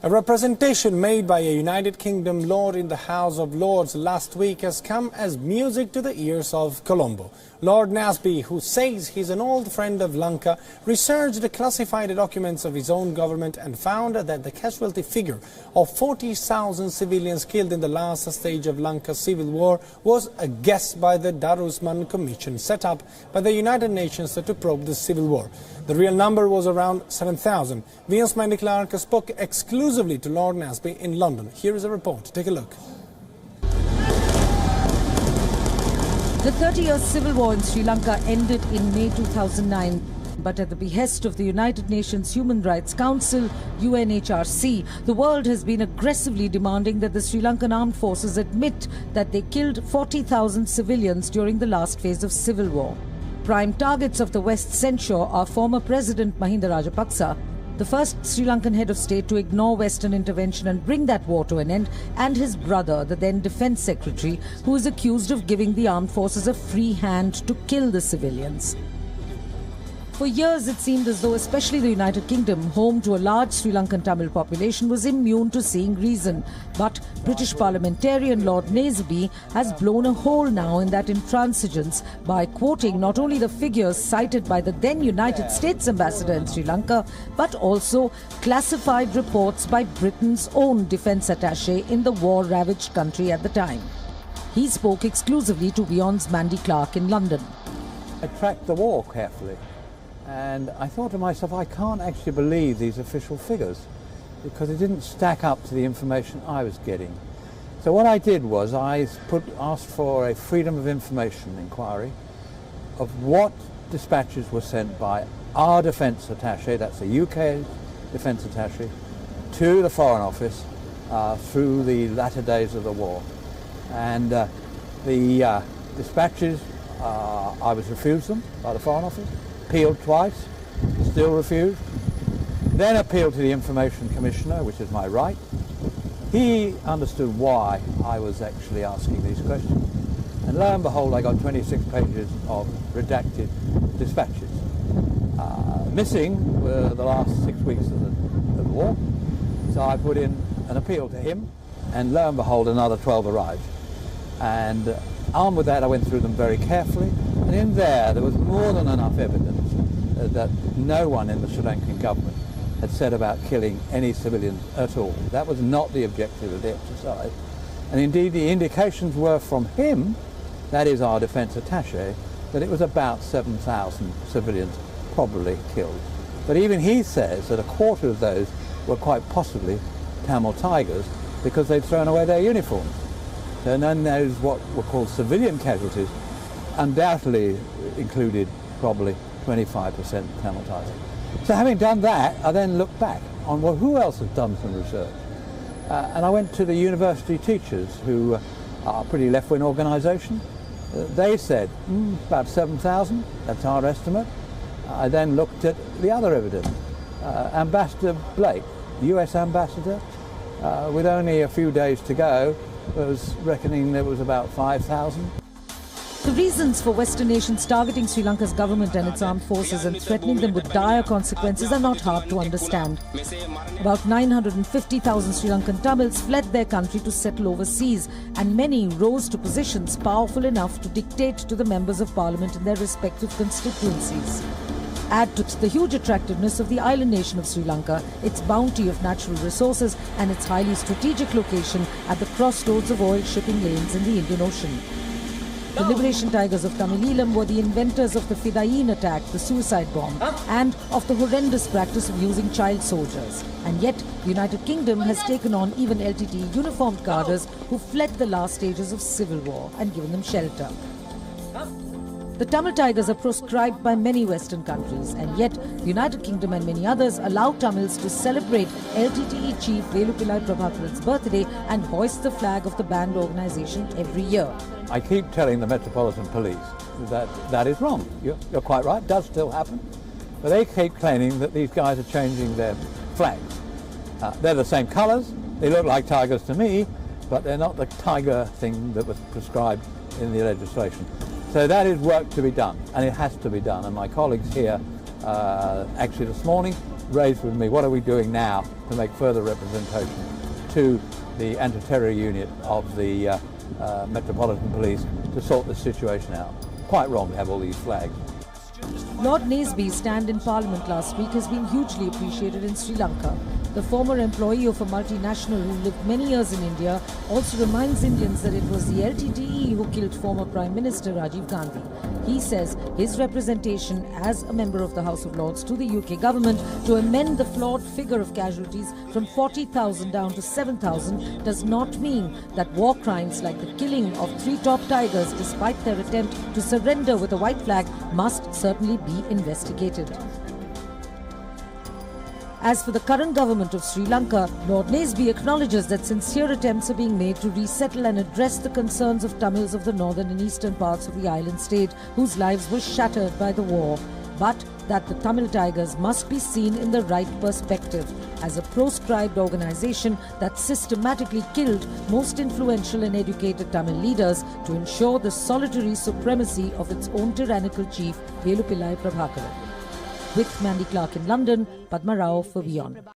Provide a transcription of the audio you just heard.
A representation made by a United Kingdom Lord in the House of Lords last week has come as music to the ears of Colombo. Lord Naseby, who says he's an old friend of Lanka, researched the classified documents of his own government and found that the casualty figure of 40,000 civilians killed in the last stage of Lanka's civil war was a guess by the Darusman Commission set up by the United Nations to probe the civil war. The real number was around 7,000. Wion's Clark spoke exclusively to Lord Naseby in London. Here is a report. Take a look. The 30-year civil war in Sri Lanka ended in May 2009. But at the behest of the United Nations Human Rights Council, UNHRC, the world has been aggressively demanding that the Sri Lankan armed forces admit that they killed 40,000 civilians during the last phase of civil war. Prime targets of the West censure are former President Mahinda Rajapaksa, the first Sri Lankan head of state to ignore Western intervention and bring that war to an end, and his brother, the then Defence Secretary, who is accused of giving the armed forces a free hand to kill the civilians. For years, it seemed as though especially the United Kingdom, home to a large Sri Lankan Tamil population, was immune to seeing reason. But British parliamentarian Lord Naseby has blown a hole now in that intransigence by quoting not only the figures cited by the then United States ambassador in Sri Lanka, but also classified reports by Britain's own defence attaché in the war-ravaged country at the time. He spoke exclusively to Wion's Mandy Clark in London. I tracked the war carefully. And I thought to myself, I can't actually believe these official figures because it didn't stack up to the information I was getting. So what I did was I asked for a freedom of information inquiry of what dispatches were sent by our defence attaché, that's the UK defence attaché, to the Foreign Office through the latter days of the war. And the dispatches, I was refused them by the Foreign Office. Appealed twice, still refused. Then appealed to the Information Commissioner, which is my right. He understood why I was actually asking these questions. And lo and behold, I got 26 pages of redacted dispatches. Missing were the last 6 weeks of the war. So I put in an appeal to him, and lo and behold, another 12 arrived. And armed with that, I went through them very carefully. And in there was more than enough evidence that no one in the Sri Lankan government had said about killing any civilians at all. That was not the objective of the exercise. And indeed the indications were from him, that is our defence attaché, that it was about 7,000 civilians probably killed. But even he says that a quarter of those were quite possibly Tamil Tigers because they'd thrown away their uniforms. And then those what were called civilian casualties undoubtedly included probably 25% Tamil Tigers. So having done that, I then looked back on, well, who else has done some research? And I went to the university teachers, who are a pretty left-wing organisation. They said, about 7,000, that's our estimate. I then looked at the other evidence. Ambassador Blake, US ambassador, with only a few days to go, was reckoning there was about 5,000. The reasons for Western nations targeting Sri Lanka's government and its armed forces and threatening them with dire consequences are not hard to understand. About 950,000 Sri Lankan Tamils fled their country to settle overseas, and many rose to positions powerful enough to dictate to the members of parliament in their respective constituencies. Add to the huge attractiveness of the island nation of Sri Lanka, its bounty of natural resources and its highly strategic location at the crossroads of oil shipping lanes in the Indian Ocean. The Liberation Tigers of Tamileelam were the inventors of the Fidayin attack, the suicide bomb, and of the horrendous practice of using child soldiers. And yet, the United Kingdom has taken on even LTT uniformed cadres who fled the last stages of civil war and given them shelter. The Tamil Tigers are proscribed by many Western countries, and yet the United Kingdom and many others allow Tamils to celebrate LTTE chief Velupillai Prabhakaran's birthday and hoist the flag of the banned organisation every year. I keep telling the Metropolitan Police that that is wrong. You're quite right, it does still happen. But they keep claiming that these guys are changing their flags. They're the same colours, they look like tigers to me, but they're not the tiger thing that was prescribed in the legislation. So that is work to be done, and it has to be done. And my colleagues here, actually this morning, raised with me, what are we doing now to make further representation to the anti-terror unit of the Metropolitan Police to sort this situation out. Quite wrong to have all these flags. Lord Naseby's stand in Parliament last week has been hugely appreciated in Sri Lanka. The former employee of a multinational who lived many years in India also reminds Indians that it was the LTTE who killed former Prime Minister Rajiv Gandhi. He says his representation as a member of the House of Lords to the UK government to amend the flawed figure of casualties from 40,000 down to 7,000 does not mean that war crimes like the killing of 3 top tigers despite their attempt to surrender with a white flag must certainly be investigated. As for the current government of Sri Lanka, Lord Naseby acknowledges that sincere attempts are being made to resettle and address the concerns of Tamils of the northern and eastern parts of the island state whose lives were shattered by the war, but that the Tamil Tigers must be seen in the right perspective as a proscribed organization that systematically killed most influential and educated Tamil leaders to ensure the solitary supremacy of its own tyrannical chief, Velupillai Prabhakaran. With Mandy Clark in London, Padma Rao for Wion.